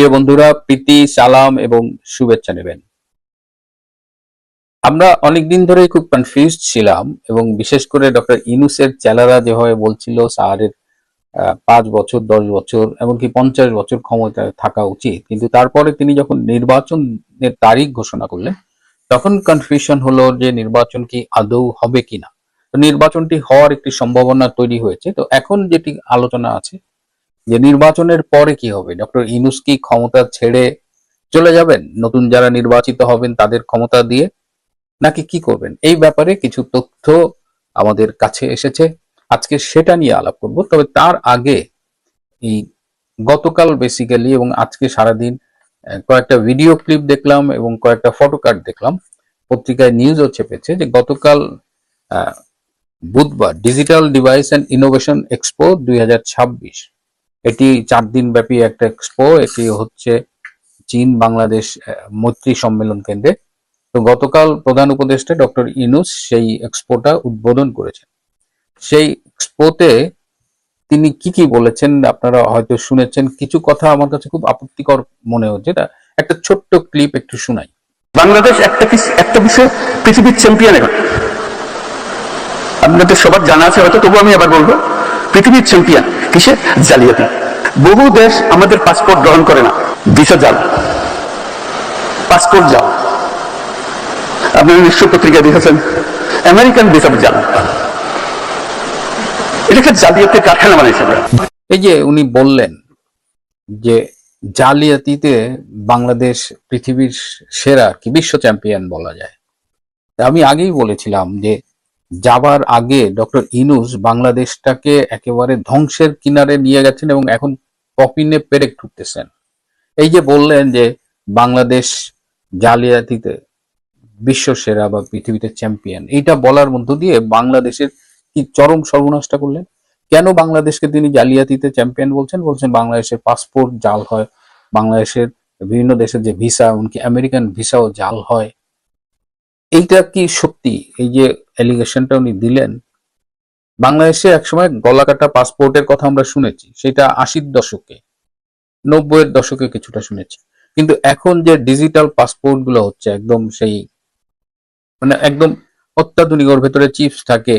প্রিয় বন্ধুরা, প্রীতি, সালাম এবং শুভেচ্ছা নেবেন। আমরা অনেকদিন ধরেই খুব কনফিউজড ছিলাম এবং বিশেষ করে ডক্টর ইউনূসের চেলারা যেভাবে বলছিল স্যারের 5 বছর, 10 বছর, এমনকি 50 বছর ক্ষমতায় থাকা উচিত, কিন্তু তারপরে তিনি যখন নির্বাচনের তারিখ ঘোষণা করলেন তখন কনফিউশন হলো যে নির্বাচন কি আদৌ হবে কিনা। তো নির্বাচনটি হওয়ার একটি সম্ভাবনা তৈরি হয়েছে। তো এখন যেটি আলোচনা আছে যে নির্বাচনের পরে কি হবে, ডক্টর ইউনূস কি ক্ষমতা ছেড়ে চলে যাবেন নতুন যারা নির্বাচিত হবেন তাদের ক্ষমতা দিয়ে, নাকি কি করবেন? এই ব্যাপারে কিছু তথ্য আমাদের কাছে এসেছে, আজকে সেটা নিয়ে আলাপ করব। তবে তার আগে এই গতকাল বেসিক্যালি এবং আজকে সারাদিন কয়েকটা ভিডিও ক্লিপ দেখলাম এবং কয়েকটা ফটো কার্ড দেখলাম, পত্রিকায় নিউজও চেপেছে যে গতকাল বুধবার digital device and innovation expo 2026, এটি 4 দিন ব্যাপী একটা এক্সপো। এটি হচ্ছে চীন বাংলাদেশ মৈত্রী সম্মেলন কেন্দ্রে। তো গতকাল প্রধান উপদেষ্টা ডক্টর ইউনূস সেই এক্সপোটা উদ্বোধন করেছেন। সেই এক্সপোতে তিনি কি কি বলেছেন আপনারা হয়তো শুনেছেন। কিছু কথা আমার কাছে খুব আপত্তিকর মনে হচ্ছে, এটা একটা ছোট্ট ক্লিপ একটু শোনাই। বাংলাদেশ একটা বিষয়ে পৃথিবীর চ্যাম্পিয়ন এখন, আপনাদের সবার জানা আছে হয়তো, তবু আমি আবার বলবো, পৃথিবীর চ্যাম্পিয়ন কিসে? জালিয়াতি। বহু দেশ আমাদের পাসপোর্ট গ্রহণ করে না, ভিসা জাল, পাসপোর্ট জাল। আপনারা নিশ্চয় পত্রিকা দেখেছেন, আমেরিকান ভিসা জাল। এটাকে জালিয়াতির কারখানা বানাইছে। এই যে উনি বললেন যে জালিয়াতিতে বাংলাদেশ পৃথিবীর সেরা কি বিশ্ব চ্যাম্পিয়ন বলা যায়। আমি আগেই বলেছিলাম যে যাবার আগে ডক্টর ইউনূস বাংলাদেশটাকে একেবারে ধ্বংসের কিনারে নিয়ে গেছেন এবং এখন কফিনে পেরেক ঠুকতেছেন। এই যে বললেন যে বাংলাদেশ জালিয়াতিতে বিশ্ব সেরা বা পৃথিবীতে চ্যাম্পিয়ন, এইটা বলার মধ্য দিয়ে বাংলাদেশের কি চরম সর্বনাশটা করলেন। কেন বাংলাদেশকে তিনি জালিয়াতিতে চ্যাম্পিয়ন বলছেন? বলছেন বাংলাদেশের পাসপোর্ট জাল হয়, বাংলাদেশের বিভিন্ন দেশের যে ভিসা, এমনকি আমেরিকান ভিসাও জাল হয়। এইটা কি সত্যি? এই যে অ্যালিগেশনটা উনি দিলেন, বাংলাদেশে একসময় গলাকাটা পাসপোর্টের কথা আমরা শুনেছি, সেটা 80-র দশকে, 90-এর দশকে কিছুটা শুনেছি, কিন্তু এখন যে ডিজিটাল পাসপোর্ট গুলো হচ্ছে একদম সেই মানে একদম অত্যাধুনিক, ওর ভেতরে চিপস থাকে।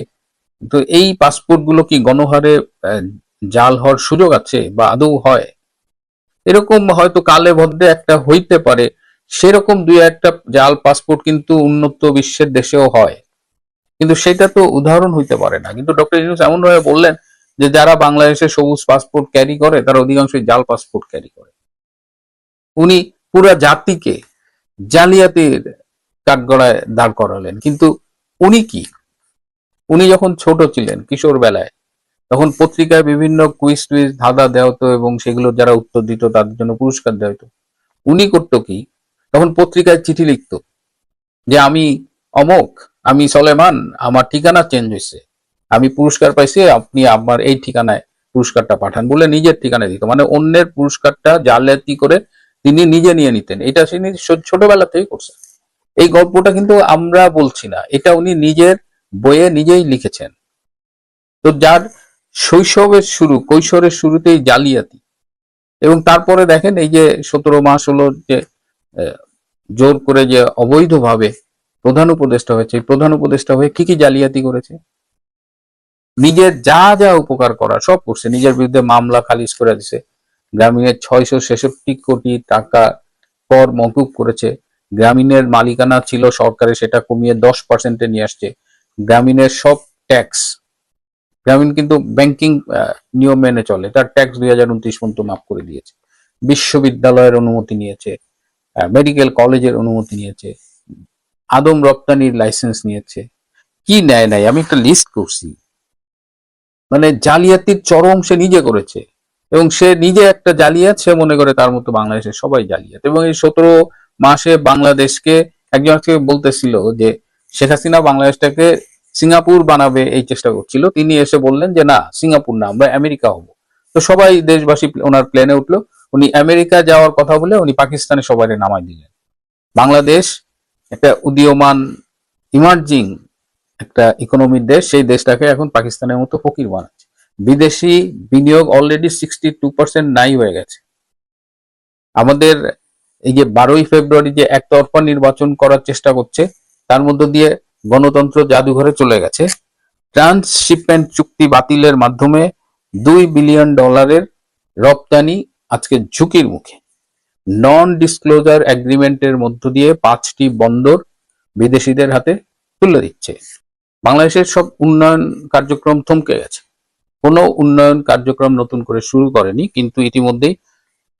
তো এই পাসপোর্ট গুলো কি গণহারে জাল হওয়ার সুযোগ আছে বা আদৌ হয়? এরকম হয়তো কালে ভদ্রে একটা হইতে পারে, সেরকম দুই একটা জাল পাসপোর্ট কিন্তু উন্নত বিশ্বের দেশেও হয়, কিন্তু সেটা তো উদাহরণ হইতে পারে না। কিন্তু ডক্টর ইউনূস এমন ভাবে বললেন যে যারা বাংলাদেশে সবুজ পাসপোর্ট ক্যারি করে তারা অধিকাংশই জাল পাসপোর্ট ক্যারি করে। উনি পুরা জাতিকে জালিয়াতির কাঠগড়ায় দাঁড় করালেন। কিন্তু উনি কি, উনি যখন ছোট ছিলেন কিশোর বেলায়, তখন পত্রিকায় বিভিন্ন কুইজ টুইজ ধাঁধা দেওয়া হতো এবং সেগুলো যারা উত্তর দিত তাদের জন্য পুরস্কার দেওয়া হতো। উনি করতো কি, তখন পত্রিকায় চিঠি লিখতো যে আমি অমোক, আমি সলেমান, আমার ঠিকানা চেঞ্জ হয়েছে, আমি পুরস্কার পাইছি, আপনি আমার এই ঠিকানায় পুরস্কারটা পাঠান বলে নিজের ঠিকানা দিত। মানে অন্যের পুরস্কারটা জালিয়াতি করে তিনি নিজে নিয়ে নিতেন। এটা তিনি ছোটবেলা থেকেই করছেন। এই গল্পটা কিন্তু আমরা বলছি না, এটা উনি নিজের বইয়ে নিজেই লিখেছেন। তো যার শৈশবের শুরু, কৈশোরের শুরুতেই জালিয়াতি, এবং তারপরে দেখেন এই যে 17 মাস হলো যে জোর করে যে অবৈধভাবে প্রধান উপদেষ্টা হয়েছে, প্রধান উপদেষ্টা হয়ে কি কি জালিয়াতি করেছে, নিজের যা যা উপকার করা সব করছে। নিজের বিরুদ্ধে মামলা খারিজ করে দিছে, গ্রামীণের 666 কোটি টাকা কর মকুব করেছে, গ্রামীণের মালিকানা ছিল সরকারের সেটা কমিয়ে 10%-এ নিয়ে আসছে, গ্রামীণের সব ট্যাক্স, গ্রামীণ কিন্তু ব্যাংকিং নিয়ম মেনে চলে, তার ট্যাক্স 2029 পর্যন্ত মাফ করে দিয়েছে, বিশ্ববিদ্যালয়ের অনুমতি নিয়েছে, মেডিকেল কলেজের অনুমতি নিয়েছে, আদম রপ্তানির লাইসেন্স নিয়েছে, কি নেয় নাই আমি একটা লিস্ট করছি। মানে জালিয়াতির চরম সে নিজে করেছে এবং সে নিজে একটা জালিয়াত, সে মনে করে তার মতো বাংলাদেশের সবাই জালিয়াত। এবং এই 17 মাসে বাংলাদেশকে, একজন আজকে বলতেছিল যে শেখ হাসিনা বাংলাদেশটাকে সিঙ্গাপুর বানাবে এই চেষ্টা করছিল, তিনি এসে বললেন যে না, সিঙ্গাপুর না, আমরা আমেরিকা হব। তো সবাই দেশবাসী ওনার প্লেনে উঠলো, উনি আমেরিকা যাওয়ার কথা বলে উনি পাকিস্তানে সবাই নামাই দিলেন। বাংলাদেশ একটা উদীয়মান ইমার্জিং একটা ইকোনমির দেশ, সেই দেশটাকে এখন পাকিস্তানের মতো ফকির বানাচ্ছে। বিদেশি বিনিয়োগ অলরেডি 62% নাই হয়ে গেছে। আমাদের এই যে 12ই ফেব্রুয়ারি যে একতরফা নির্বাচন করার চেষ্টা করছে, তার মধ্য দিয়ে গণতন্ত্র জাদুঘরে চলে গেছে। ট্রান্সশিপমেন্ট চুক্তি বাতিলের মাধ্যমে $2 বিলিয়ন রপ্তানি আজকে ঝুঁকির মুখে। নন ডিসক্লোজার এগ্রিমেন্টের মধ্য দিয়ে 5টি বন্দর বিদেশিদের হাতে তুলে দিচ্ছে। বাংলাদেশের সব উন্নয়ন কার্যক্রম থমকে গেছে। কোনো উন্নয়ন কার্যক্রম নতুন করে শুরু করেনি, কিন্তু ইতিমধ্যেই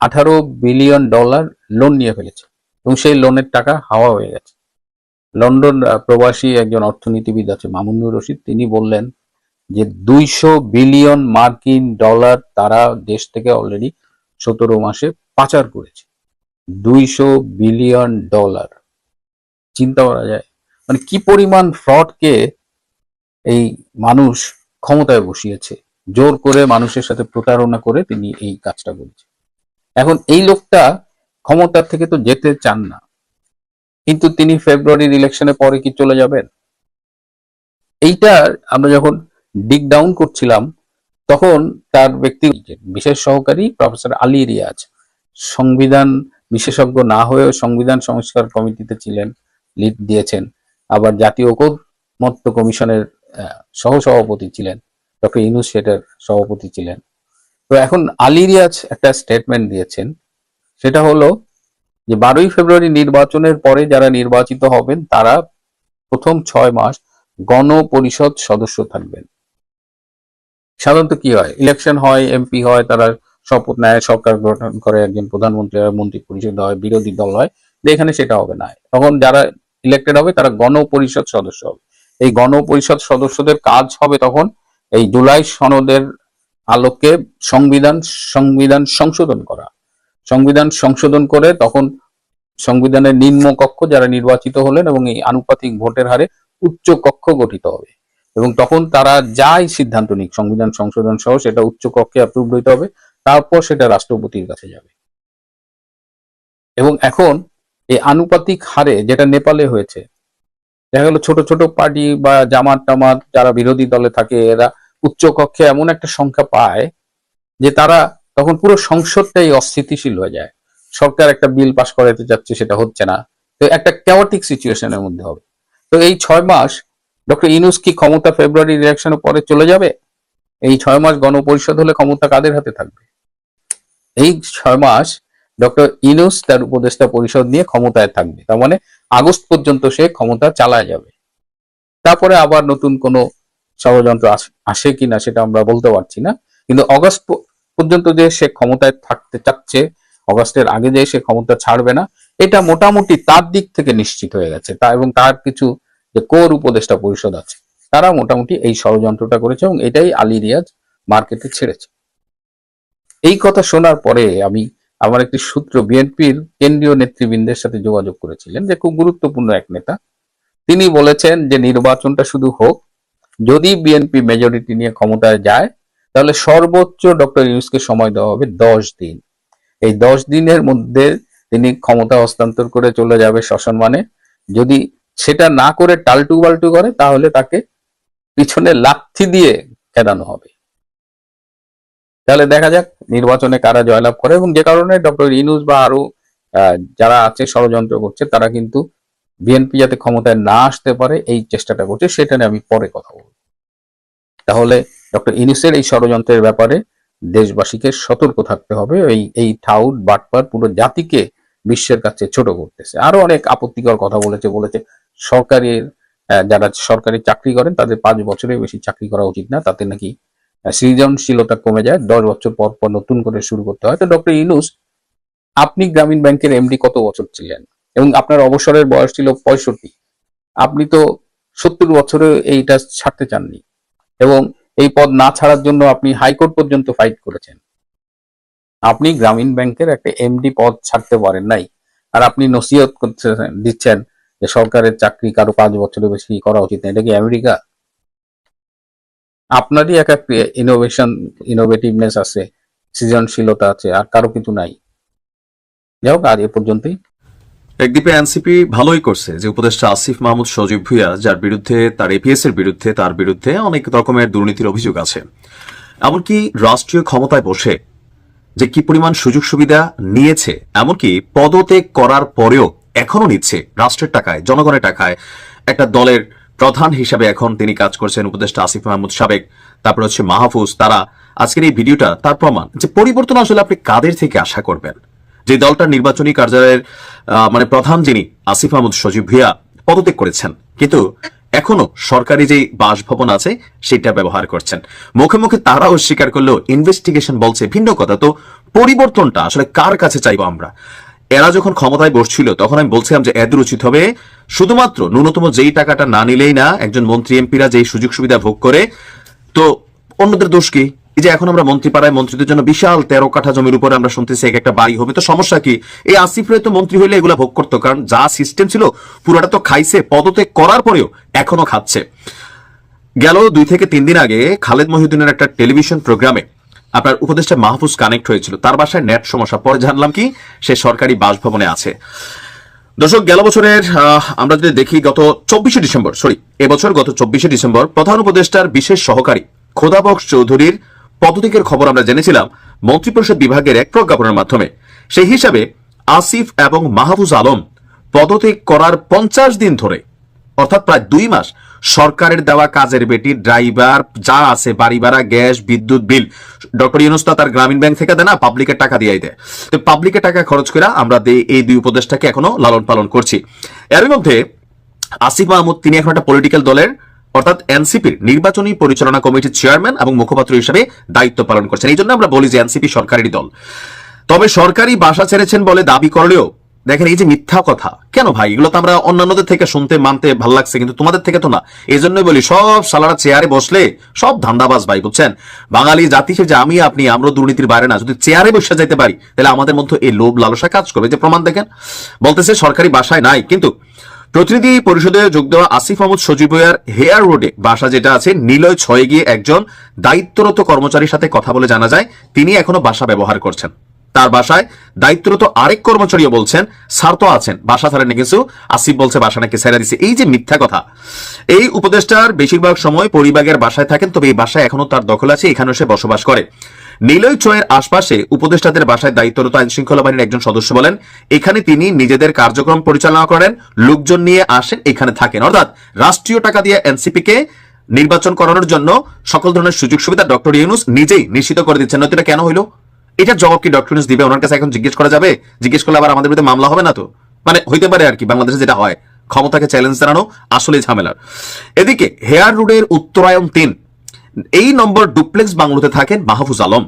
$18 বিলিয়ন লোন নিয়ে ফেলেছে এবং সেই লোনের টাকা হাওয়া হয়ে গেছে। লন্ডন প্রবাসী একজন অর্থনীতিবিদ আছে মামুনুর রশিদ, তিনি বললেন যে $200 বিলিয়ন তারা দেশ থেকে অলরেডি 17 মাসে পাচার করেছে। $200 বিলিয়ন, চিন্তা করা যায় মানে কি পরিমাণ ফ্রডকে এই মানুষ ক্ষমতায় বসিয়েছে, জোর করে মানুষের সাথে প্রতারণা করে তিনি এই কাজটা করেছে। এখন এই লোকটা ক্ষমতার থেকে তো যেতে চান না, কিন্তু তিনি ফেব্রুয়ারির ইলেকশনের পরে কি চলে যাবেন? এইটা আমরা যখন ডিগ ডাউন করছিলাম তখন তার ব্যক্তি বিশেষ সহকারী প্রফেসর আলী রিয়াজ, সংবিধান বিশেষজ্ঞ না হয়েও সংবিধান সংস্কার কমিটিতে ছিলেন, লিড দিয়েছেন, আবার জাতীয় ঐকমত্য কমিশনের সহসভাপতি ছিলেন, ডক্টর ইউনূস সেটার সভাপতি ছিলেন। তো এখন আলী রিয়াজ একটা স্টেটমেন্ট দিয়েছেন, সেটা হলো যে 12ই ফেব্রুয়ারি নির্বাচনের পরে যারা নির্বাচিত হবেন তারা প্রথম 6 মাস গণপরিষদ সদস্য থাকবেন। সাধারণত কি হয়, ইলেকশন হয়, এমপি হয়, তারা শপথ নেয়, সরকার গঠন করে, একজন প্রধানমন্ত্রী হয়, মন্ত্রী পরিষদ হয়, বিরোধী দল হয়। এখানে সেটা হবে না, তখন যারা ইলেক্টেড হবে তারা গণপরিষদ সদস্য হবে। এই গণপরিষদ সদস্যদের কাজ হবে তখন এই জুলাই সনদের আলোকে সংবিধান সংশোধন করা। সংবিধান সংশোধন করে তখন সংবিধানের নিম্ন কক্ষ যারা নির্বাচিত হলেন এবং এই আনুপাতিক ভোটের হারে উচ্চ কক্ষ গঠিত হবে, এবং তখন তারা যাই সিদ্ধান্ত নিক সংবিধান সংশোধন সহ সেটা উচ্চ কক্ষে অ্যাপ্রুভ হইতে হবে, তারপর সেটা রাষ্ট্রপতির কাছে যাবে। এবং এখন এই আনুপাতিক হারে যেটা নেপালে হয়েছে, দেখা গেল ছোট ছোট পার্টি বা জামাত টামাত যারা বিরোধী দলে থাকে এরা উচ্চ কক্ষে এমন একটা সংখ্যা পায় যে তারা তখন পুরো সংসদটাই অস্থিতিশীল হয়ে যায়। সরকার একটা বিল পাশ করাতে যাচ্ছে, সেটা হচ্ছে না, তো একটা ক্যাওটিক সিচুয়েশনের মধ্যে হবে। তো এই 6 মাস ডক্টর ইউনূস কি ক্ষমতা ফেব্রুয়ারি ইলেকশনের পরে চলে যাবে? এই 6 মাস গণপরিষদ হলে ক্ষমতা কাদের হাতে থাকবে? এই 6 মাস ডক্টর ইউনূস তার উপদেষ্টা পরিষদ নিয়ে ক্ষমতায় থাকবে, তার মানে আগস্ট পর্যন্ত সে ক্ষমতা চালায় যাবে। তারপরে আবার নতুন কোনো ষড়যন্ত্র আসে কিনা সেটা আমরা বলতে পারছি না, কিন্তু অগস্ট পর্যন্ত যে সে ক্ষমতায় থাকতে চাচ্ছে, অগস্টের আগে যে সে ক্ষমতা ছাড়বে না, এটা মোটামুটি তার দিক থেকে নিশ্চিত হয়ে গেছে। এবং তার কিছু যে কোর উপদেষ্টা পরিষদ আছে তারা মোটামুটি এই ষড়যন্ত্রটা করেছে এবং এটাই আলী রিয়াজ মার্কেটে ছেড়েছে। এই কথা শোনার পরে আমার একটি সূত্র বিএনপির কেন্দ্রীয় নেতৃবৃন্দের সাথে যোগাযোগ করেছিলেন, যে খুব গুরুত্বপূর্ণ এক নেতা, তিনি বলেছেন যে নির্বাচনটা শুধু হোক, যদি বিএনপি মেজরিটি নিয়ে ক্ষমতায় যায় তাহলে সর্বোচ্চ ডক্টর ইউনূসকে সময় দেওয়া হবে 10 দিন। এই 10 দিনের মধ্যে তিনি ক্ষমতা হস্তান্তর করে চলে যাবে সসম্মানে। যদি সেটা না করে টালটু বাল্টু করে তাহলে তাকে পিছনে লাথি দিয়ে খেদানো হবে। তাহলে দেখা যাক নির্বাচনে কারা জয়লাভ করে, এবং যে কারণে ডক্টর ইউনূস বা আরো যারা আছে ষড়যন্ত্র করছে তারা কিন্তু বিএনপি যাতে ক্ষমতায় না আসতে পারে এই চেষ্টাটা করছে, সেটা নিয়ে আমি পরে কথা বলবো। তাহলে ডক্টর ইউনূসের এই ষড়যন্ত্রের ব্যাপারে দেশবাসীকে সতর্ক থাকতে হবে। এই ঠাউট বাটপার পুরো জাতিকে বিশ্বের কাছে ছোট করতেছে। আরো অনেক আপত্তিকর কথা বলেছে সরকারি যারা সরকারি চাকরি করেন তাদের 5 বছরের বেশি চাকরি করা উচিত না, তাতে নাকি সৃজনশীলতা কমে যায়, 10 বছর পর পর নতুন করে শুরু করতে হয়। তো ডক্টর ইউনূস, আপনি গ্রামীণ ব্যাংকের এমডি কত বছর ছিলেন এবং আপনার অবসরের বয়স ছিল 65, আপনি তো 70 বছরে এইটা ছাড়তে চাননি, এবং এই পদ না ছাড়ার জন্য আপনি হাইকোর্ট পর্যন্ত ফাইট করেছেন। আপনি গ্রামীণ ব্যাংকের একটা এমডি পদ ছাড়তে পারেন নাই, আর আপনি নসিহত দিচ্ছেন যে সরকারের চাকরি কারো 5 বছরের বেশি করা উচিত না। এটা কি আমেরিকা? আপনারই এক এক ইনোভেটিভনেস আছে, সৃজনশীলতা আছে, আর কারো কিছু নাই। যাই হোক, আর এ পর্যন্তই। একদিকে এনসিপি ভালোই করছে যে উপদেষ্টা আসিফ মাহমুদ সজীব ভুঁইয়া, যার বিরুদ্ধে তার এপিএস এর বিরুদ্ধে তার বিরুদ্ধে অনেক রকমের দুর্নীতির অভিযোগ আছে, এমনকি রাষ্ট্রীয় ক্ষমতায় বসে যে কি পরিমাণ সুযোগ সুবিধা নিয়েছে, এমনকি পদত্যাগ করার পরেও এখনো নিচ্ছে রাষ্ট্রের টাকায়, জনগণের টাকায়। একটা দলের প্রধান হিসাবে এখন তিনি কাজ করছেন উপদেষ্টা আসিফ মাহমুদ সাবেক, তারপর হচ্ছে মাহফুজ। তারা আজকের এই ভিডিওটা তার প্রমাণ যে পরিবর্তন আসলে আপনি কাদের থেকে আশা করবেন। যে দলটার নির্বাচনী কার্যালয়ের মানে প্রধান যিনি আসিফ মাহমুদ সজীব ভুঁইয়া পদত্যাগ করেছেন, কিন্তু এখনো সরকারি যে বাসভবন আছে সেটা ব্যবহার করছেন। মুখে মুখে তারাও স্বীকার করলেও ইনভেস্টিগেশন বলছে ভিন্ন কথা। তো পরিবর্তনটা আসলে কার কাছে চাইবো আমরা? এরা যখন ক্ষমতায় বসছিল তখন আমি বলছিলাম যে এদের উচিত হবে শুধুমাত্র ন্যূনতম যেই টাকাটা না নিলেই না, একজন মন্ত্রী এমপিরা যেই সুযোগ সুবিধা ভোগ করে, তো অন্যদের দোষ কি? এই যে এখন আমরা মন্ত্রী পাড়ায় মন্ত্রীদের জন্য বিশাল 13 কাঠা জমির উপরে আমরা শুনতেছি এক একটা বাড়ি হবে, তো সমস্যা কি? এই আসিফ রায় তো মন্ত্রী হইলে এগুলা ভোগ করতো, কারণ যা সিস্টেম ছিল পুরোটা তো খাইছে, পদত্যাগ করার পরেও এখনো খাচ্ছে। গেল 2 থেকে 3 দিন আগে খালেদ মহিউদ্দিনের একটা টেলিভিশন প্রোগ্রামে আপনার উপদেষ্টা মাহফুজ কানেক্ট হয়েছিল। তার বাসায় নেট সমস্যা, পরে জানলাম কি সে সরকারি বাসভবনে আছে। দর্শক, গেল বছরের আমরা যদি দেখি গত 24শে ডিসেম্বর, এবছর গত 24শে ডিসেম্বর প্রধান উপদেষ্টার বিশেষ সহকারী খোদাবক্স চৌধুরীর পদত্যাগের খবর আমরা জেনেছিলাম মন্ত্রিপরিষদ বিভাগের এক প্রজ্ঞাপনের মাধ্যমে। সেই হিসাবে আসিফ এবং মাহফুজ আলম পদত্যাগ করার 50 দিন ধরে, অর্থাৎ প্রায় 2 মাস সরকারের দেওয়া কাজের বেটি, ড্রাইভার যা আছে, বাড়ি ভাড়া, গ্যাস, বিদ্যুৎ বিল, ডক্টর ইউনূস তার গ্রামীণ ব্যাংক থেকে দেয় না, পাবলিকের টাকা দিয়ে দেয়। তো পাবলিকের টাকা খরচ করে আমরা এই 2 উপদেষ্টাকে এখনো লালন পালন করছি। এর মধ্যে আসিফ মাহমুদ তিনি এখন একটা পলিটিক্যাল দলের অর্থাৎ এনসিপির নির্বাচনী পরিচালনা কমিটির চেয়ারম্যান এবং মুখপাত্র হিসেবে দায়িত্ব পালন করছেন। এই জন্য আমরা বলি যে এনসিপি সরকারি দল। তবে সরকারি বাসা ছেড়েছেন বলে দাবি করলেও দেখেন এই যে মিথ্যা কথা, কেন ভাই? এগুলো তো আমরা অন্যান্যদের থেকে শুনতে মানতে ভাল লাগছে, কিন্তু তোমাদের থেকে তো না। এই জন্যই বলি সব সালারা চেয়ারে বসলে সব ধান্দাবাজ ভাই, বুঝছেন? বাঙালি জাতি সে যে আমি আপনি আমরা দুর্নীতির বাইরে না, যদি চেয়ারে বসে যাইতে পারি তাহলে আমাদের মধ্যে এই লোভ লালসা কাজ করবে। যে প্রমাণ দেখেন, বলতেছে সরকারি বাসায় নাই, কিন্তু প্রতিনিধি পরিষদে যোগ দেওয়া আসিফ মাহমুদ সজীব ভুঁইয়ার হেয়ার রোডে বাসা যেটা আছে, নিলয় 6 গিয়ে একজন দায়িত্বরত কর্মচারীর সাথে কথা বলে জানা যায় তিনি এখনো বাসা ব্যবহার করছেন। তার বাসায় দায়িত্বরত আরেক কর্মচারীও বলছেন স্যার তো আছেন, বাসা ছাড়েন কিছু। আসিফ বলছে বাসা নাকি ছেড়ে দিছে। এই যে মিথ্যা কথা। এই উপদেষ্টার বেশিরভাগ সময় পরিবারের বাসায় থাকেন, তবে এই বাসায় এখনো তার দখল আছে, এখানে সে বসবাস করে। নিলয় 6 আশপাশে উপদেষ্টাদের বাসায় দায়িত্বরত আইন শৃঙ্খলা বাহিনীর একজন সদস্য বলেন এখানে তিনি নিজেদের কার্যক্রম পরিচালনা করেন, লোকজন নিয়ে আসেন, এখানে থাকেন। অর্থাৎ রাষ্ট্রীয় টাকা দিয়ে এনসিপি কে নির্বাচন করানোর জন্য সকল ধরনের সুযোগ সুবিধা ডক্টর ইউনূস নিজেই নিশ্চিত করে দিচ্ছেন। নয়তো এটা কেন হইলো? এটার জবাব কি ডক্টর ইউনূস দিবে? ওনার কাছে এখন জিজ্ঞেস করা যাবে? জিজ্ঞেস করলে আবার আমাদের বিরুদ্ধে মামলা হবে না তো? মানে হইতে পারে আর কি, বাংলাদেশে যেটা হয়, ক্ষমতাকে চ্যালেঞ্জ জানানো আসলে ঝামেলার। এদিকে হেয়ার রোডের উত্তরায়ণ 3 এই নম্বর ডুপ্লেক্স বাংলোতে থাকেন মাহফুজ আলম।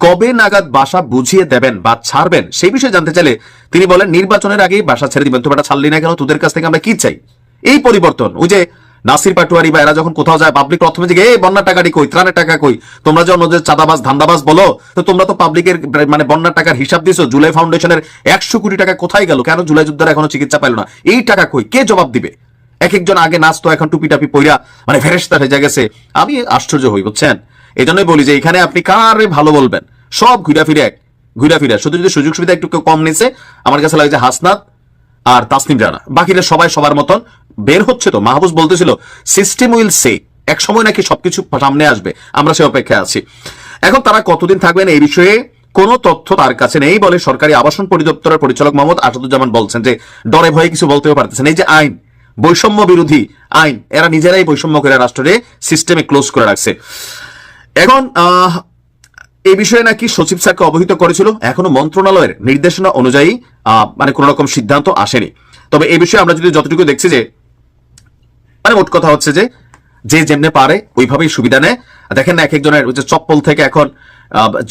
কবে নাগাদ বাসা বুঝিয়ে দেবেন বা ছাড়বেন সেই বিষয়ে জানতে চাইলে তিনি বলেন নির্বাচনের আগেই বাসা ছেড়ে দিবেন। তোমরা ছাড়লি না কেন? তোদের কাছ থেকে আমরা কি চাই? এই পরিবর্তন। ওই যে নাসির পাটোয়ারি বা এরা যখন কোথাও যায় পাবলিক প্রথমে দিকে এই বন্যার টাকাটি কই, ত্রাণের টাকা কই? তোমরা যে অন্যদের চাঁদাবাজ ধান্দাবাজ বলো, তো তোমরা তো পাবলিকের মানে বন্যার টাকার হিসাব দিছো। জুলাই ফাউন্ডেশনের 100 কোটি টাকা কোথায় গেল? কেন জুলাই যোদ্ধারা এখনো চিকিৎসা পাইল না? এই টাকা কই? কে জবাব দিবে? এক একজন আগে নাচতো, এখন টুপি টাপি পইরা মানে ফেরেশতা হয়ে গেছে। আমি আশ্চর্য হই, বুঝছেন? এই জন্যই বলি যে এখানে আপনি কারে ভালো বলবেন? সব ঘুরা ফিরে শুধু যদি সুযোগ সুবিধা একটু কম নিছে, আমার কাছে লাগে যে হাসনাত আর তাসনিম রানা, বাকিরা সবাই সবার মতন বের হচ্ছে। তো মাহফুজ বলতেছিল সিস্টেম উইল সে, এক সময় নাকি সবকিছু সামনে আসবে, আমরা সে অপেক্ষায় আছি। এখন তারা কতদিন থাকবেন এই বিষয়ে কোনো তথ্য তার কাছে নেই বলে সরকারি আবাসন পরিদপ্তরের পরিচালক মোহাম্মদ আসাদুজ্জামান বলছেন যে ডরে ভয়ে কিছু বলতেও পারতেছেন। এই যে আইন, বৈষম্য বিরোধী আইন, এরা নিজেরাই বৈষম্য করে রাষ্ট্রে সিস্টেমে ক্লোজ করে রাখছে। এখন এই বিষয়ে নাকি সচিব স্যারকে অবহিত করেছিল, এখনো মন্ত্রণালয়ের নির্দেশনা অনুযায়ী মানে কোন রকম সিদ্ধান্ত আসেনি। তবে এই বিষয়ে আমরা যদি যতটুকু দেখছি যে মানে মোট কথা হচ্ছে যে যে যেমনে পারে ওইভাবেই সুবিধা নেয়। দেখেন না এক একজনের চপ্পল থেকে এখন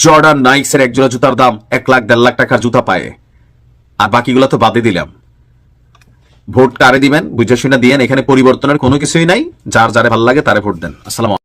জর্ডান নাইক্সের একজোড়া জুতার দাম 1 লাখ 1.5 লাখ টাকার জুতা পায়, আর বাকিগুলো তো বাদে দিলাম। ভোট কারে দিবেন বুঝে শুনে দিয়েন, এখানে পরিবর্তনের কোনো কিছুই নাই। যার যারে ভালো লাগে তারে ভোট দেন। আসসালাম।